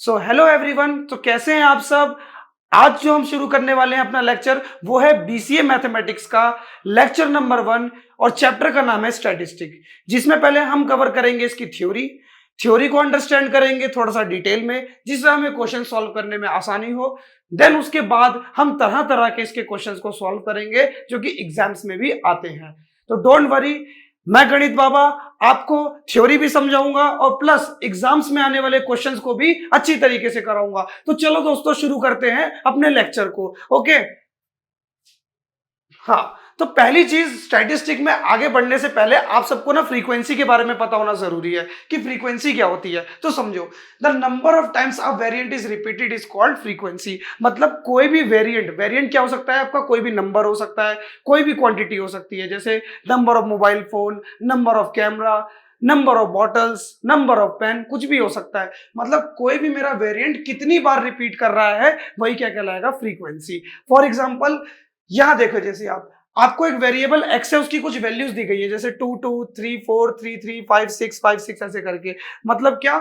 So hello everyone. तो कैसे हैं आप सब। आज जो हम शुरू करने वाले हैं अपना लेक्चर वो है बीसीए मैथमेटिक्स का लेक्चर नंबर 1 और चैप्टर का नाम है स्टैटिस्टिक, जिसमें पहले हम कवर करेंगे इसकी थ्योरी को अंडरस्टैंड करेंगे थोड़ा सा डिटेल में, जिससे हमें क्वेश्चन सॉल्व करने में आसानी हो। देन उसके बाद हम तरह तरह के इसके क्वेश्चंस को सॉल्व करेंगे जो कि एग्जाम्स में भी आते हैं। तो डोंट वरी, मैं गणित बाबा आपको थ्योरी भी समझाऊंगा और प्लस एग्जाम्स में आने वाले क्वेश्चंस को भी अच्छी तरीके से कराऊंगा। तो चलो दोस्तों शुरू करते हैं अपने लेक्चर को। ओके, हाँ, तो पहली चीज स्टैटिस्टिक में आगे बढ़ने से पहले आप सबको ना फ्रीक्वेंसी के बारे में पता होना जरूरी है कि फ्रीक्वेंसी क्या होती है। तो समझो, the number of times a variant is repeated is called frequency. मतलब कोई भी वेरिएंट क्या हो सकता है आपका, कोई भी नंबर हो सकता है, कोई भी क्वांटिटी हो सकती है, जैसे number of mobile phone, number of camera, number of bottles, number of pen, कुछ भी हो सकता है। मतलब कोई भी मेरा वेरिएंट कितनी बार रिपीट कर रहा है वही क्या कहलाएगा, फ्रीक्वेंसी। फॉर एग्जाम्पल यहां देखो, जैसे आपको एक वेरिएबल एक्स है, उसकी कुछ वैल्यूज दी गई है, जैसे 2 2 3 4 3 3 5 6 5 6 ऐसे करके। मतलब क्या,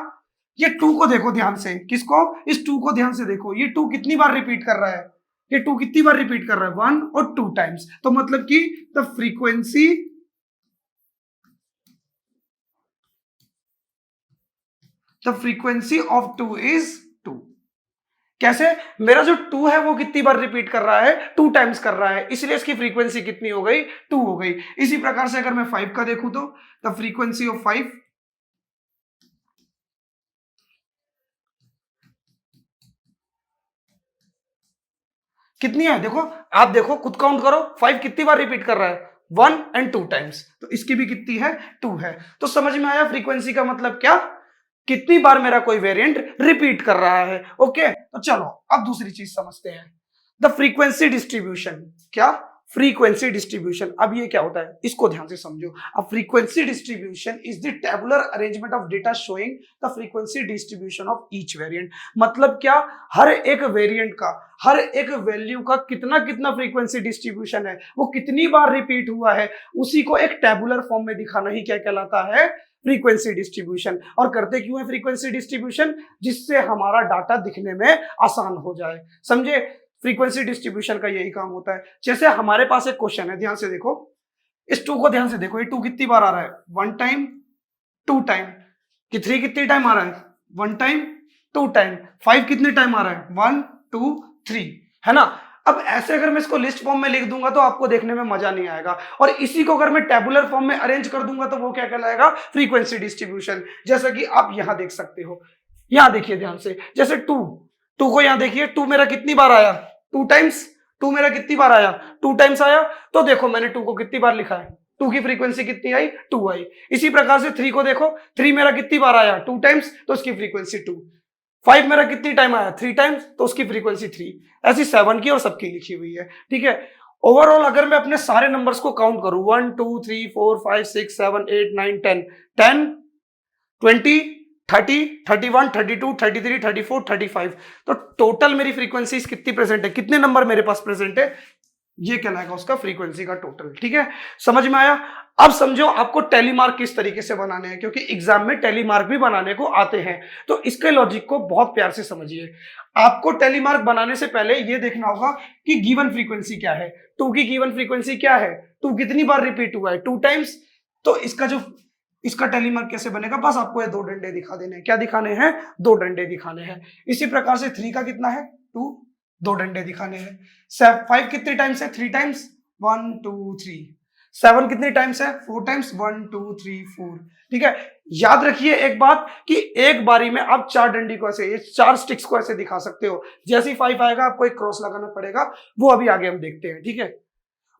ये 2 को देखो ध्यान से, किसको, इस 2 को ध्यान से देखो, ये 2 कितनी बार रिपीट कर रहा है, ये 2 कितनी बार रिपीट कर रहा है, 1 और 2 टाइम्स। तो मतलब कि द फ्रीक्वेंसी ऑफ 2 इज 2। कैसे, मेरा जो 2 है वो कितनी बार रिपीट कर रहा है, 2 टाइम्स कर रहा है, इसलिए इसकी फ्रीक्वेंसी कितनी हो गई, 2 हो गई। इसी प्रकार से अगर मैं 5 का देखूं तो द फ्रीक्वेंसी ऑफ 5 कितनी है, देखो, आप देखो, खुद काउंट करो, 5 कितनी बार रिपीट कर रहा है, 1 एंड 2 टाइम्स। तो इसकी भी कितनी है, 2 है। तो समझ में आया फ्रीक्वेंसी का मतलब क्या, कितनी बार मेरा कोई वेरिएंट रिपीट कर रहा है। ओके, तो चलो अब दूसरी चीज समझते हैं, द फ्रीक्वेंसी डिस्ट्रीब्यूशन। क्या, फ्रीक्वेंसी डिस्ट्रीब्यूशन। अब ये क्या होता है, इसको ध्यान से समझो। अब frequency distribution is the tabular arrangement of data showing the frequency distribution of each variant. मतलब क्या, हर एक वेरिएंट का, हर एक वैल्यू का कितना कितना फ्रीक्वेंसी डिस्ट्रीब्यूशन है, वो कितनी बार रिपीट हुआ है, उसी को एक टेबुलर फॉर्म में दिखाना ही क्या कहलाता है, फ्रीक्वेंसी डिस्ट्रीब्यूशन। और करते क्यों है फ्रीक्वेंसी डिस्ट्रीब्यूशन, जिससे हमारा डाटा दिखने में आसान हो जाए। समझे, फ्रीक्वेंसी डिस्ट्रीब्यूशन का यही काम होता है। जैसे हमारे पास एक क्वेश्चन है, ध्यान से देखो, इस 2 को ध्यान से देखो, ये 2 कितनी बार आ रहा है, 1 टाइम 2 टाइम। कि 3 कितनी टाइम आ रहा है, 1 टाइम 2 टाइम। 5 कितने टाइम आ रहा है, 1 2 3, है ना। अब ऐसे अगर मैं इसको लिस्ट फॉर्म में लिख दूंगा तो आपको देखने में मजा नहीं आएगा, और इसी को अगर मैं टेबुलर फॉर्म में अरेंज कर दूंगा तो वो क्या कहलाएगा, फ्रीक्वेंसी डिस्ट्रीब्यूशन। जैसा कि आप यहां देख सकते हो, यहां देखिए ध्यान से, जैसे 2 को यहां देखिए, 2 मेरा कितनी बार आया, 2 टाइम्स। 2 मेरा कितनी बार आया, 2 टाइम्स आया। तो देखो मैंने 2 को कितनी बार लिखा है, 2 की फ्रीक्वेंसी कितनी आई, 2 आई। इसी प्रकार से 3 को देखो, 3 मेरा कितनी बार आया, 2 टाइम्स, तो उसकी फ्रीक्वेंसी 2। 5 मेरा कितनी टाइम आया, 3 टाइम्स, तो उसकी फ्रीक्वेंसी 3। ऐसी 7 की और सबकी लिखी हुई है, ठीक है। ओवरऑल अगर मैं अपने सारे नंबर्स को काउंट करूं, 1 2 3 4 5 6 7 8 9 10 10 20 30 31 32 33 34 35, तो टोटल मेरी फ्रीक्वेंसी कितनी प्रेजेंट है, कितने नंबर मेरे पास प्रेजेंट है, ये कहलाएगा उसका फ्रीक्वेंसी का टोटल। ठीक है, समझ में आया। अब समझो आपको टेलीमार्क किस तरीके से बनाने हैं, क्योंकि एग्जाम में टेलीमार्क भी बनाने को आते हैं। तो इसके लॉजिक को बहुत प्यार से समझिए। आपको टेलीमार्क बनाने से पहले ये देखना होगा कि गिवन फ्रीक्वेंसी क्या है, 2 की गिवन फ्रीक्वेंसी क्या है, 2 कितनी बार रिपीट हुआ है, 2 टाइम्स। तो इसका टेलीमार्क कैसे बनेगा, बस आपको ये 2 डंडे दिखा देने हैं। क्या दिखाने हैं, 2 डंडे दिखाने हैं। इसी प्रकार से 3 का कितना है, 2, 2 डंडे दिखाने हैं। 5 कितने टाइम्स है, 3 टाइम्स, 1 2 3। 7 कितने टाइम्स है, 4 टाइम्स, 1 2 3 4। ठीक है, याद रखिए एक बात कि एक बारी में आप 4 डंडी को ऐसे, ये 4 स्टिक्स को ऐसे दिखा सकते हो। जैसे ही 5 आएगा आपको एक क्रॉस लगाना पड़ेगा, वो अभी आगे हम देखते हैं। ठीक है,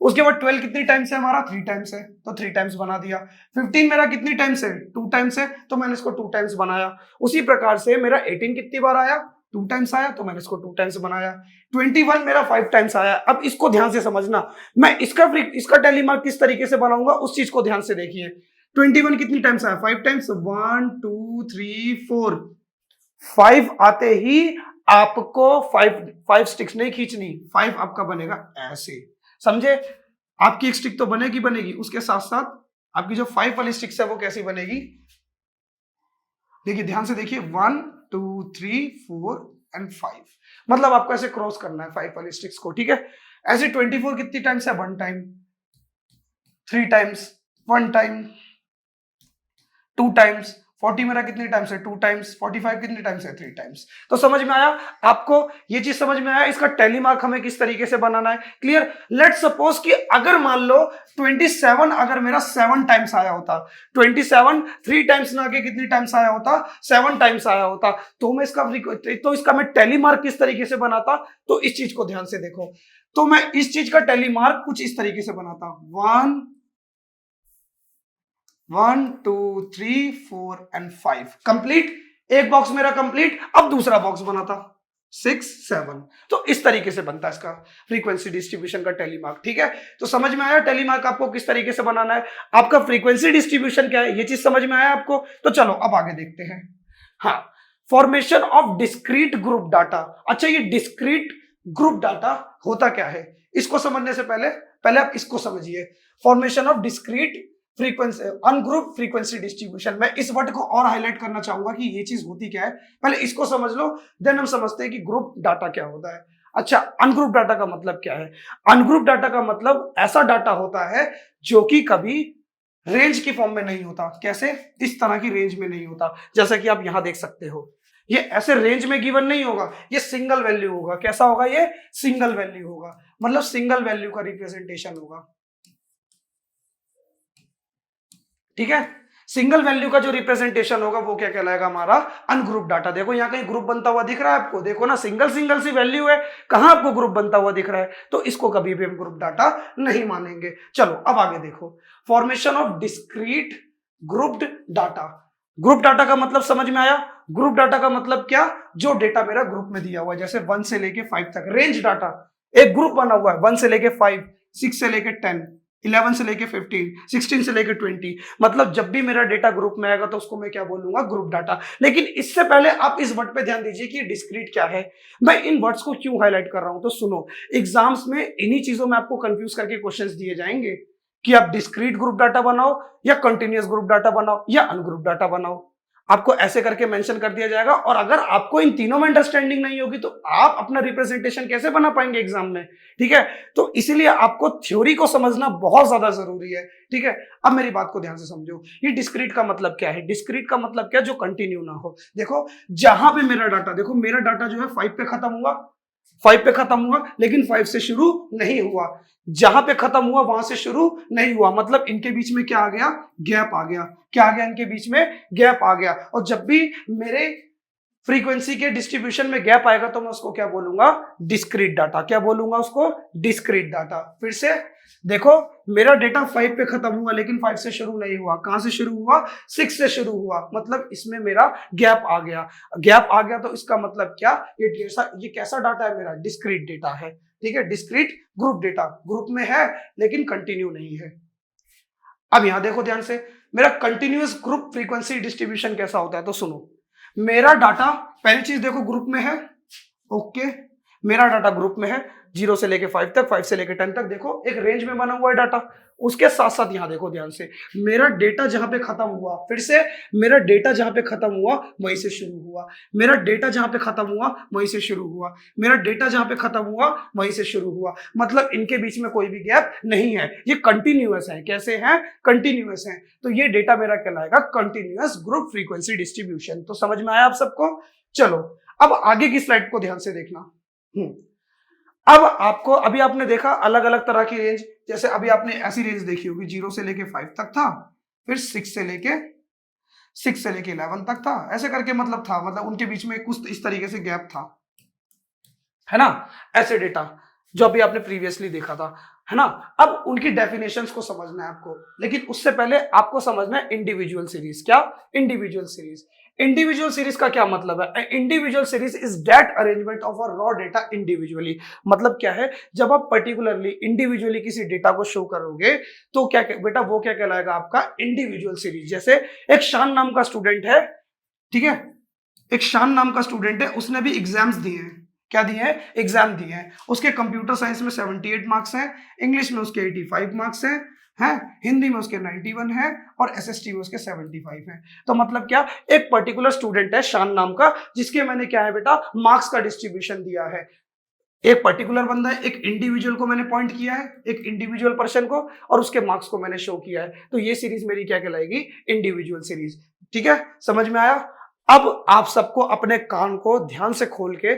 उसके बाद 12 कितनी टाइम्स है हमारा, 3 टाइम्स है, तो 3 टाइम्स बना दिया। 15 मेरा कितनी टाइम्स है, 2 टाइम्स है, तो मैंने इसको 2 टाइम्स बनाया। उसी प्रकार से मेरा 18 कितनी बार आया, 2 टाइम्स आया, तो मैंने इसको 2 टाइम्स बनाया। 21 मेरा 5 टाइम्स आया। अब इसको ध्यान से समझना, मैं इसका टेलीमार्क किस तरीके से बनाऊंगा उस चीज को ध्यान से देखिए। 21 कितनी टाइम्स आया, 5 टाइम्स, 1 2 3 4। 5 आते ही आपको 5 स्टिक्स नहीं खींचनी, 5 आपका बनेगा ऐसे, समझे। आपकी एक स्टिक तो बनेगी, उसके साथ साथ आपकी जो 5 वाली स्टिक्स है वो कैसी बनेगी, देखिए ध्यान से देखिए, 1 2 3 4 एंड 5, मतलब आपको ऐसे क्रॉस करना है 5 वाली स्टिक्स को, ठीक है। ऐसे 24 कितनी टाइम्स है, 1 टाइम, 3 टाइम्स, 1 टाइम, 2 टाइम्स, 40 मेरा कितनी टाइम्स है, 2 टाइम्स, 45 कितनी टाइम्स है, 3 टाइम्स। तो समझ में आया आपको, ये चीज समझ में आया, इसका टेली मार्क हमें किस तरीके से बनाना है, क्लियर। लेट सपोज कि अगर मान लो 27 अगर मेरा 7 टाइम्स आया होता, 27 3 टाइम्स ना आके कितनी टाइम्स आया होता, 7 टाइम्स आया होता, तो इसका मैं टेली मार्क किस तरीके से बनाता, तो इस चीज को ध्यान से देखो। तो मैं इस चीज का टेली मार्क कुछ इस तरीके से बनाता, 1 2 3 4 एंड 5 कंप्लीट, एक बॉक्स मेरा कंप्लीट। अब दूसरा बॉक्स बनाता 6 7, तो इस तरीके से बनता है इसका फ्रीक्वेंसी डिस्ट्रीब्यूशन का टेली मार्क, ठीक है। तो समझ में आया टेली मार्क आपको किस तरीके से बनाना है, आपका फ्रीक्वेंसी डिस्ट्रीब्यूशन क्या है, ये चीज समझ में आया आपको। तो चलो अब आगे देखते हैं। हाँ, formation of discrete group data. अच्छा, ये डिस्क्रीट ग्रुप डाटा होता क्या है, इसको समझने से पहले आप इसको समझिए। Formation of discrete frequency ungroup frequency distribution, मैं इस वर्ड को और हाईलाइट करना चाहूंगा कि ये चीज होती क्या है, पहले इसको समझ लो, देन हम समझते हैं कि ग्रुप डाटा क्या होता है। अच्छा, अनग्रुप डाटा का मतलब क्या है, अनग्रुप डाटा का मतलब ऐसा डाटा होता है जो कि कभी रेंज की फॉर्म में नहीं होता। कैसे, इस तरह की रेंज में नहीं होता, जैसा कि आप यहां देख सकते हो, ये ऐसे रेंज में गिवन नहीं होगा, ये सिंगल वैल्यू होगा। कैसा होगा, ये सिंगल वैल्यू होगा, मतलब सिंगल वैल्यू का रिप्रेजेंटेशन होगा, ठीक है। सिंगल वैल्यू का जो रिप्रेजेंटेशन होगा वो क्या कहलाएगा, हमारा अनग्रुप डाटा। देखो यहाँ कहीं ग्रुप बनता हुआ दिख रहा है आपको, देखो ना, सिंगल सिंगल सी वैल्यू है, कहां आपको ग्रुप बनता हुआ दिख रहा है, तो इसको कभी भी हम ग्रुप डाटा नहीं मानेंगे। चलो अब आगे देखो, formation of discrete grouped data. Group data का मतलब समझ में आया, ग्रुप डाटा का मतलब क्या, जो डेटा मेरा ग्रुप में दिया हुआ है, जैसे 1 से लेके 5 तक रेंज डाटा, एक ग्रुप बना हुआ है 1 से लेके 5, 6 से लेके 10, 11 से लेके 15, 16 से लेके 20, मतलब जब भी मेरा डेटा ग्रुप में आएगा तो उसको मैं क्या बोलूंगा, ग्रुप डाटा। लेकिन इससे पहले आप इस वर्ड पे ध्यान दीजिए कि डिस्क्रीट क्या है। मैं इन वर्ड्स को क्यों हाईलाइट कर रहा हूं, तो सुनो, एग्जाम्स में इन्हीं चीजों में आपको कंफ्यूज करके क्वेश्चंस दिए जाएंगे कि आप डिस्क्रीट ग्रुप डाटा बनाओ या कंटिन्यूअस ग्रुप डाटा बनाओ या अनग्रुप डाटा बनाओ, आपको ऐसे करके मेंशन कर दिया जाएगा। और अगर आपको इन तीनों में अंडरस्टैंडिंग नहीं होगी तो आप अपना रिप्रेजेंटेशन कैसे बना पाएंगे एग्जाम में, ठीक है। तो इसीलिए आपको थ्योरी को समझना बहुत ज्यादा जरूरी है, ठीक है। अब मेरी बात को ध्यान से समझो, ये डिस्क्रीट का मतलब क्या है, डिस्क्रीट का मतलब क्या, जो कंटिन्यू ना हो। देखो जहां पे मेरा डाटा, देखो मेरा डाटा जो है 5 पे खत्म हुआ, 5 पे खत्म हुआ, लेकिन 5 से शुरू नहीं हुआ, जहां पे खत्म हुआ वहां से शुरू नहीं हुआ, मतलब इनके बीच में क्या आ गया, गैप आ गया। क्या आ गया, इनके बीच में गैप आ गया। और जब भी मेरे फ्रीक्वेंसी के डिस्ट्रीब्यूशन में गैप आएगा तो मैं उसको क्या बोलूंगा, डिस्क्रीट डाटा। क्या बोलूंगा उसको, डिस्क्रीट डाटा। फिर से देखो, मेरा डेटा 5 पे खत्म हुआ लेकिन 5 से शुरू नहीं हुआ, कहां से शुरू हुआ, 6 से शुरू हुआ, मतलब इसमें मेरा गैप आ गया। गैप आ गया तो इसका मतलब क्या, ये कैसा डाटा है, मेरा डिस्क्रीट डेटा है, ठीक है। डिस्क्रीट ग्रुप डेटा, ग्रुप में है लेकिन कंटिन्यू नहीं है। अब यहां देखो ध्यान से, मेरा कंटिन्यूअस ग्रुप फ्रीक्वेंसी डिस्ट्रीब्यूशन कैसा होता है, तो सुनो, मेरा डाटा पहली चीज देखो ग्रुप में है, ओके, मेरा डाटा ग्रुप में है 0 से लेके 5 तक, 5 से लेके 10 तक, देखो एक रेंज में बना हुआ है डाटा। उसके साथ साथ यहां देखो ध्यान से, मेरा डेटा जहां पे खत्म हुआ, फिर से मेरा डेटा जहां पे खत्म हुआ वहीं से शुरू हुआ, मेरा डेटा जहां पे खत्म हुआ वहीं से शुरू हुआ, मेरा डेटा जहां पे खत्म हुआ वहीं से शुरू हुआ, मतलब इनके बीच में कोई भी गैप नहीं है, ये कंटिन्यूअस है। कैसे हैं, कंटिन्यूअस है। तो ये डेटा मेरा कहलाएगा कंटिन्यूअस ग्रुप फ्रीक्वेंसी डिस्ट्रीब्यूशन। तो समझ में आया आप सबको। चलो अब आगे की स्लाइड को ध्यान से देखना। अब आपको, अभी आपने देखा अलग अलग तरह की रेंज, जैसे अभी आपने ऐसी रेंज देखी होगी 0 से लेके 5 तक था, फिर 6 से लेके 11 तक था, ऐसे करके मतलब था, मतलब उनके बीच में कुछ इस तरीके से गैप था, है ना, ऐसे डेटा जो अभी आपने प्रीवियसली देखा था, है ना। अब उनकी डेफिनेशंस को समझना है आपको, लेकिन उससे पहले आपको समझना है इंडिविजुअल सीरीज। क्या, इंडिविजुअल सीरीज। इंडिविजुअल सीरीज का क्या मतलब है, individual series is that arrangement of a raw data individually. मतलब क्या है, जब आप पर्टिकुलरली इंडिविजुअली किसी डेटा को शो करोगे तो क्या बेटा, वो क्या कहलाएगा, आपका इंडिविजुअल सीरीज। जैसे एक शान नाम का स्टूडेंट है, ठीक है, एक शान नाम का स्टूडेंट है, उसने भी एग्जाम्स दिए हैं। क्या दिए हैं, एग्जाम दिए हैं। उसके कंप्यूटर साइंस में 78 मार्क्स हैं, इंग्लिश में उसके 85 मार्क्स हैं, है, हिंदी में उसके 91 है और एसएसटी में उसके 75 है। तो मतलब क्या, एक पर्टिकुलर स्टूडेंट है शान नाम का, जिसके मैंने क्या है बेटा, मार्क्स का डिस्ट्रीब्यूशन दिया है। एक पर्टिकुलर बंदा है, एक इंडिविजुअल को मैंने पॉइंट किया है, एक इंडिविजुअल पर्सन को, और उसके मार्क्स को मैंने शो किया है। तो ये सीरीज मेरी क्या कहलाएगी, इंडिविजुअल सीरीज। ठीक है, समझ में आया। अब आप सबको अपने कान को ध्यान से खोल के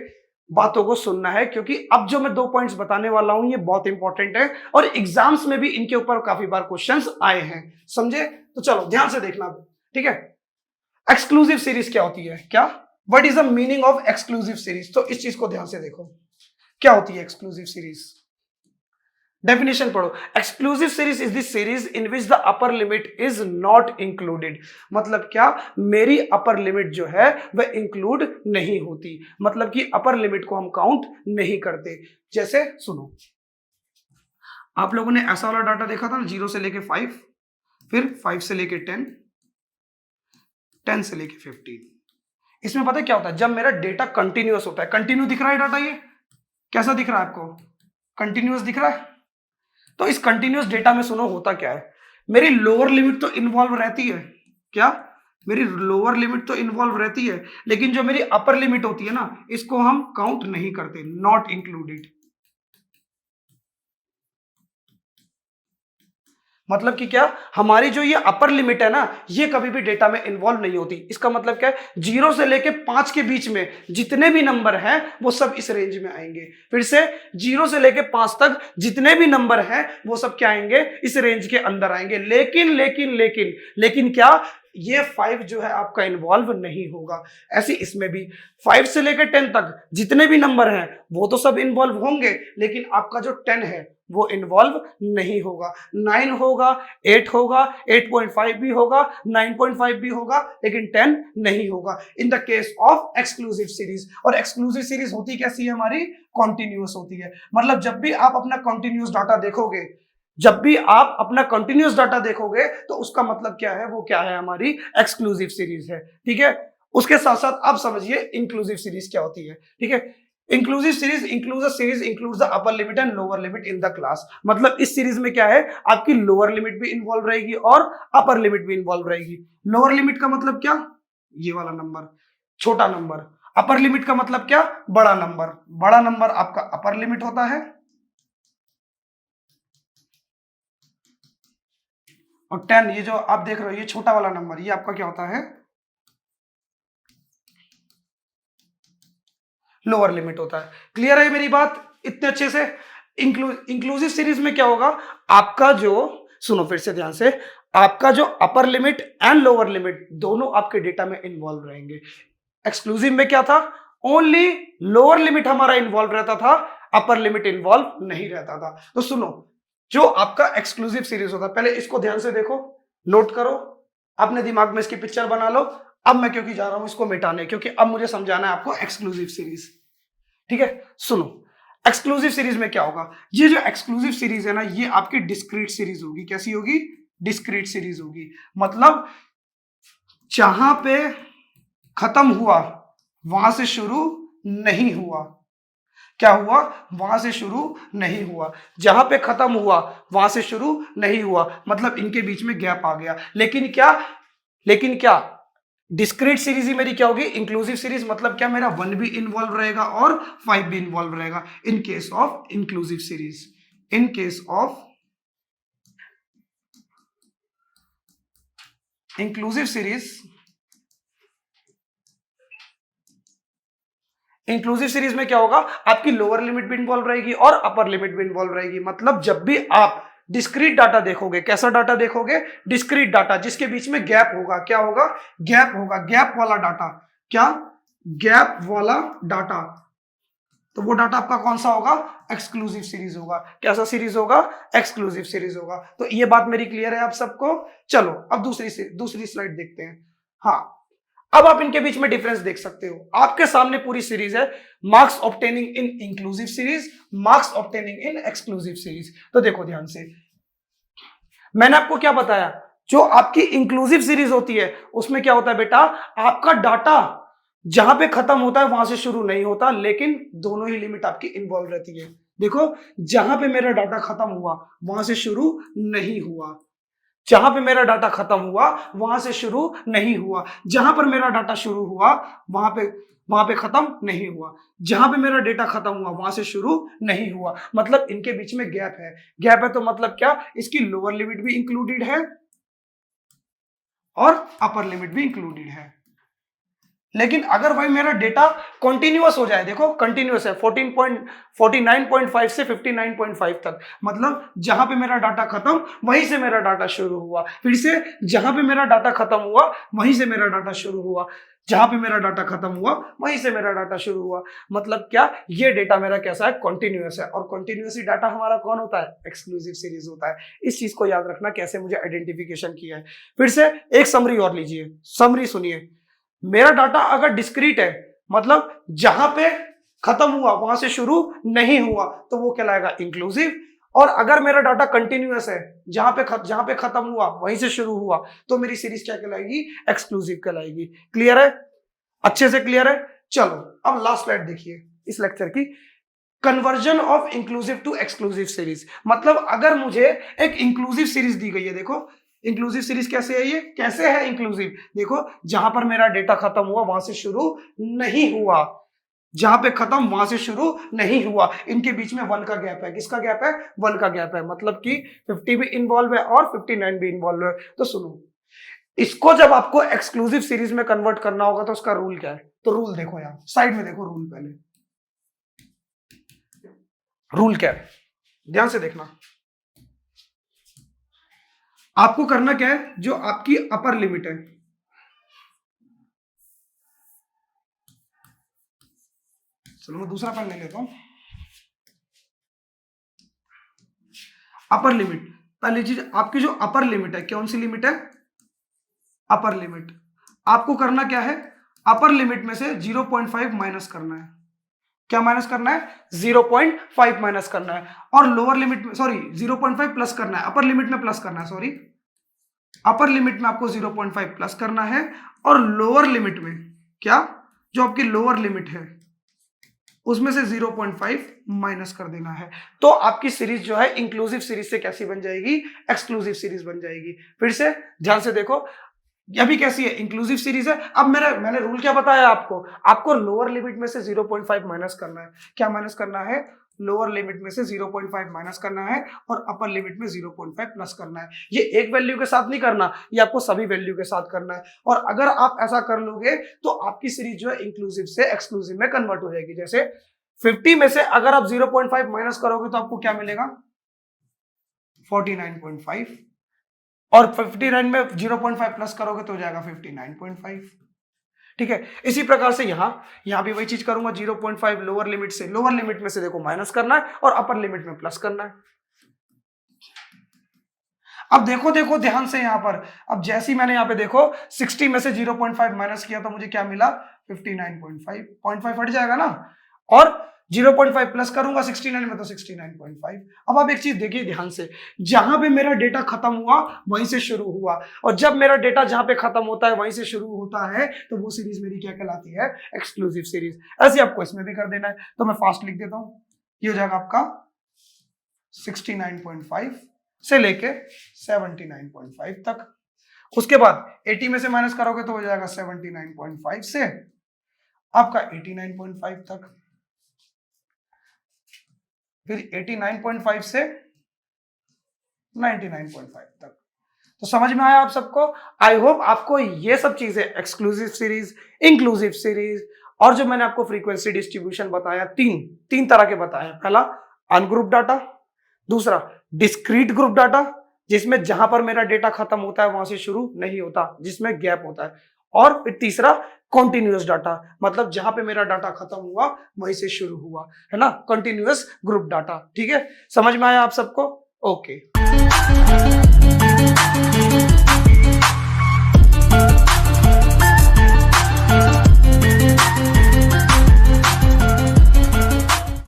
बातों को सुनना है, क्योंकि अब जो मैं 2 पॉइंट्स बताने वाला हूं ये बहुत इंपॉर्टेंट है और एग्जाम्स में भी इनके ऊपर काफी बार क्वेश्चंस आए हैं, समझे। तो चलो ध्यान से देखना, ठीक है। एक्सक्लूसिव सीरीज क्या होती है, क्या, what is the meaning of exclusive series, तो इस चीज को ध्यान से देखो, क्या होती है एक्सक्लूसिव सीरीज। डेफिनेशन पढ़ो। Exclusive series is the series in which the upper limit is not included. मतलब क्या, मेरी अपर लिमिट जो है वह इंक्लूड नहीं होती, मतलब कि अपर लिमिट को हम काउंट नहीं करते। जैसे सुनो, आप लोगों ने ऐसा वाला डाटा देखा था ना, 0 से लेके 5, फिर 5 से लेके 10, 10 से लेके 15। इसमें पता है क्या होता है, जब मेरा डेटा कंटिन्यूअस होता है, कंटिन्यू दिख रहा है डाटा, ये कैसा दिख रहा है आपको, कंटिन्यूअस दिख रहा है। तो इस कंटिन्यूअस डेटा में सुनो होता क्या है, मेरी लोअर लिमिट तो इन्वॉल्व रहती है, क्या, मेरी लोअर लिमिट तो इन्वॉल्व रहती है, लेकिन जो मेरी अपर लिमिट होती है ना, इसको हम काउंट नहीं करते, नॉट इंक्लूडेड। मतलब कि क्या, हमारी जो ये अपर लिमिट है ना, ये कभी भी डेटा में इन्वॉल्व नहीं होती। इसका मतलब क्या है, 0 से लेके 5 के बीच में जितने भी नंबर हैं वो सब इस रेंज में आएंगे। फिर से 0 से लेके 5 तक जितने भी नंबर हैं वो सब क्या आएंगे, इस रेंज के अंदर आएंगे। लेकिन लेकिन लेकिन लेकिन क्या, ये 5 जो है आपका इन्वॉल्व नहीं होगा। ऐसे इसमें भी 5 से लेकर 10 तक जितने भी नंबर हैं वो तो सब इन्वॉल्व होंगे, लेकिन आपका जो 10 है वो इन्वॉल्व नहीं होगा। 9 होगा, 8 होगा, 8.5 भी होगा, 9.5 भी होगा, लेकिन 10 नहीं होगा in the case of exclusive series. और एक्सक्लूसिव सीरीज होती कैसी है हमारी, कॉन्टिन्यूअस होती है। मतलब जब भी आप अपना कॉन्टिन्यूअस डाटा देखोगे, जब भी आप अपना कंटिन्यूअस डाटा देखोगे, तो उसका मतलब क्या है, वो क्या है, हमारी एक्सक्लूसिव सीरीज है। ठीक है, उसके साथ साथ आप समझिए इंक्लूसिव सीरीज क्या होती है। ठीक है, inclusive series include the series includes the upper limit and lower limit in the class. मतलब इस सीरीज में क्या है, आपकी लोअर लिमिट भी इन्वॉल्व रहेगी और अपर लिमिट भी इन्वॉल्व रहेगी। लोअर लिमिट का मतलब क्या, ये वाला नंबर, छोटा नंबर। अपर लिमिट का मतलब क्या, बड़ा नंबर। बड़ा नंबर आपका अपर लिमिट होता है और 10, ये जो आप देख रहे हो ये छोटा वाला नंबर, ये आपका क्या होता है, लोअर लिमिट होता है। क्लियर है मेरी बात इतने अच्छे से। इंक्लूसिव सीरीज में क्या होगा, आपका जो, सुनो फिर से ध्यान से, आपका जो upper limit and lower limit दोनों आपके डेटा में इन्वॉल्व रहेंगे। एक्सक्लूसिव में क्या था, ओनली लोअर लिमिट हमारा इन्वॉल्व रहता था, अपर लिमिट इन्वॉल्व नहीं रहता था। तो सुनो, जो आपका एक्सक्लूसिव सीरीज होता है, पहले इसको ध्यान से देखो, नोट करो, अपने दिमाग में इसकी पिक्चर बना लो। अब मैं क्योंकि जा रहा हूं इसको मिटाने, क्योंकि अब मुझे समझाना है आपको एक्सक्लूसिव सीरीज। ठीक है, सुनो, एक्सक्लूसिव सीरीज में क्या होगा, ये जो एक्सक्लूसिव सीरीज है ना, ये आपकी डिस्क्रीट सीरीज होगी। कैसी होगी, डिस्क्रीट सीरीज होगी। मतलब जहां पे खत्म हुआ वहां से शुरू नहीं हुआ, क्या हुआ, वहां से शुरू नहीं हुआ। जहां पे खत्म हुआ वहां से शुरू नहीं हुआ, मतलब इनके बीच में गैप आ गया। लेकिन क्या डिस्क्रीट सीरीज ही मेरी क्या होगी, इंक्लूसिव सीरीज। मतलब क्या, मेरा 1 भी इन्वॉल्व रहेगा और 5 भी इन्वॉल्व रहेगा in case of inclusive series. In case of inclusive series, inclusive series में क्या होगा, आपकी लोअर लिमिट भी इन्वॉल्व रहेगी और अपर लिमिट भी इन्वॉल्व रहेगी। मतलब जब भी आप डिस्क्रीट डाटा देखोगे, कैसा डाटा देखोगे, डिस्क्रीट डाटा, जिसके बीच में गैप होगा, क्या होगा, गैप होगा, गैप वाला डाटा। क्या, गैप वाला डाटा, तो वो डाटा आपका कौन सा होगा, एक्सक्लूसिव सीरीज होगा। कैसा सीरीज होगा, एक्सक्लूसिव सीरीज होगा। तो ये बात मेरी क्लियर है आप सबको। चलो अब दूसरी स्लाइड देखते हैं। हाँ, अब आप इनके बीच में डिफरेंस देख सकते हो। आपके सामने पूरी सीरीज है, मार्क्स ऑब्टेनिंग इन इंक्लूसिव सीरीज, मार्क्स ऑब्टेनिंग इन एक्सक्लूसिव सीरीज। तो देखो ध्यान से, मैंने आपको क्या बताया, जो आपकी इंक्लूसिव सीरीज होती है उसमें क्या होता है बेटा, आपका डाटा जहां पे खत्म होता है वहां से शुरू नहीं होता, लेकिन दोनों ही लिमिट आपकी इन्वॉल्व रहती है। देखो जहां पे मेरा डाटा खत्म हुआ वहां से शुरू नहीं हुआ, जहां पे मेरा डाटा खत्म हुआ वहां से शुरू नहीं हुआ, जहां पर मेरा डाटा शुरू हुआ वहां पे खत्म नहीं हुआ, जहां पे मेरा डेटा खत्म हुआ वहां से शुरू नहीं हुआ। मतलब इनके बीच में गैप है। गैप है तो मतलब क्या, इसकी लोअर लिमिट भी इंक्लूडेड है और अपर लिमिट भी इंक्लूडेड है। लेकिन अगर भाई मेरा डेटा कंटिन्यूअस हो जाए, देखो कंटिन्यूअस है 49.5 से 59.5 तक, मतलब जहां पे मेरा डाटा खत्म वहीं से मेरा डाटा शुरू हुआ, फिर से जहां पे मेरा डाटा खत्म हुआ वहीं से मेरा डाटा शुरू हुआ, जहां पे मेरा डाटा खत्म हुआ वहीं से मेरा डाटा शुरू हुआ। मतलब क्या, ये डेटा मेरा कैसा है, कंटिन्यूअस है। और कंटिन्यूअसली डाटा हमारा कौन होता है, एक्सक्लूसिव सीरीज होता है। इस चीज को याद रखना, कैसे मुझे आइडेंटिफिकेशन किया है। फिर से एक समरी और लीजिए, समरी सुनिए। मेरा डाटा अगर डिस्क्रीट है, मतलब जहां पे खत्म हुआ वहां से शुरू नहीं हुआ, तो वो कहलाएगा इंक्लूसिव। और अगर मेरा डाटा कंटिन्यूअस है, जहां पे खत्म हुआ वहीं से शुरू हुआ, तो मेरी सीरीज क्या कहलाएगी, एक्सक्लूसिव कहलाएगी। क्लियर है, अच्छे से क्लियर है। चलो अब लास्ट स्लाइड देखिए इस लेक्चर की, conversion of inclusive to exclusive series. मतलब अगर मुझे एक इंक्लूसिव सीरीज दी गई है, देखो इंक्लूसिव सीरीज कैसे है, ये कैसे है इंक्लूसिव, देखो जहां पर मेरा डेटा खत्म हुआ वहां से शुरू नहीं हुआ, जहां पे खत्म वहां से शुरू नहीं हुआ, इनके बीच में 1 का गैप है। किसका गैप है, 1 का गैप है। मतलब कि 50 भी इन्वॉल्व है और 59 भी इन्वॉल्व है। तो सुनो, इसको जब आपको एक्सक्लूसिव सीरीज में कन्वर्ट करना होगा तो उसका रूल क्या है, तो रूल देखो यहां साइड में, देखो रूल, पहले रूल क्या है, ध्यान से देखना। आपको करना क्या है, जो आपकी अपर लिमिट है, चलो मैं दूसरा पेन ले लेता हूं। अपर लिमिट, पहली चीज आपकी जो अपर लिमिट है, कौन सी लिमिट है, अपर लिमिट। आपको करना क्या है, अपर लिमिट में से 0.5 माइनस करना है। क्या माइनस करना है, 0.5 माइनस करना है। और लोअर लिमिट में, सॉरी 0.5 प्लस करना है, अपर लिमिट में प्लस करना है, सॉरी अपर लिमिट में आपको 0.5 प्लस करना है। और लोअर लिमिट में क्या, जो आपकी लोअर लिमिट है उसमें से 0.5 माइनस कर देना है। तो आपकी सीरीज जो है इंक्लूसिव सीरीज से कैसी बन जाएगी, एक्सक्लूसिव सीरीज बन जाएगी। फिर से ध्यान से देखो, यह भी कैसी है, इंक्लूसिव सीरीज है। अब मैंने रूल क्या बताया आपको लोअर लिमिट में से 0.5 माइनस करना है। क्या माइनस करना है, लोअर लिमिट में से 0.5 माइनस करना है और अपर लिमिट में 0.5 प्लस करना है। ये एक वैल्यू के साथ नहीं करना, ये आपको सभी वैल्यू के साथ करना है। और अगर आप ऐसा कर लोगे तो आपकी सीरीज जो है इंक्लूसिव से एक्सक्लूसिव में कन्वर्ट हो जाएगी। जैसे 50 में से अगर आप 0.5 माइनस करोगे तो आपको क्या मिलेगा, 49.5, और 59 में 0.5 प्लस करोगे तो हो जाएगा 59.5। ठीक है, इसी प्रकार से यहां भी वही चीज करूंगा, 0.5 लोअर लिमिट में से देखो माइनस करना है और अपर लिमिट में प्लस करना है। अब देखो ध्यान से यहां पर, अब जैसे ही मैंने यहां पे देखो 60 में से 0.5 माइनस किया तो मुझे क्या मिला, 59.5, 0.5 हट जाएगा ना, और 0.5 प्लस करूंगा 69 में तो 69.5। अब आप एक चीज देखिए ध्यान से, जहां पे मेरा डेटा खत्म हुआ वहीं से शुरू हुआ, और जब मेरा डेटा जहां पे खत्म होता है वहीं से शुरू होता है तो वो सीरीज मेरी क्या कहलाती है, एक्सक्लूसिव सीरीज। ऐसे आपको इसमें भी कर देना है, तो मैं फास्ट लिख देता हूं। ये हो जाएगा आपका 69.5 से लेके 79.5 तक। उसके बाद 80 में से माइनस करोगे तो हो जाएगा 79.5 से आपका 89.5 तक, फिर 89.5 से 99.5 तक। तो समझ में आया आप सबको? आई होप आपको ये सब चीजें, एक्सक्लूसिव सीरीज, इंक्लूसिव सीरीज, और जो मैंने आपको फ्रीक्वेंसी डिस्ट्रीब्यूशन बताया, तीन तरह के बताए। पहला अनग्रुप डाटा, दूसरा डिस्क्रीट ग्रुप डाटा जिसमें जहां पर मेरा डेटा खत्म होता है वहां से शुरू नहीं होता, जिसमें गैप होता है, और फिर तीसरा कॉन्टिन्यूअस डाटा, मतलब जहां पे मेरा डाटा खत्म हुआ वहीं से शुरू हुआ, है ना, कॉन्टिन्यूअस ग्रुप डाटा। ठीक है, समझ में आया आप सबको? ओके।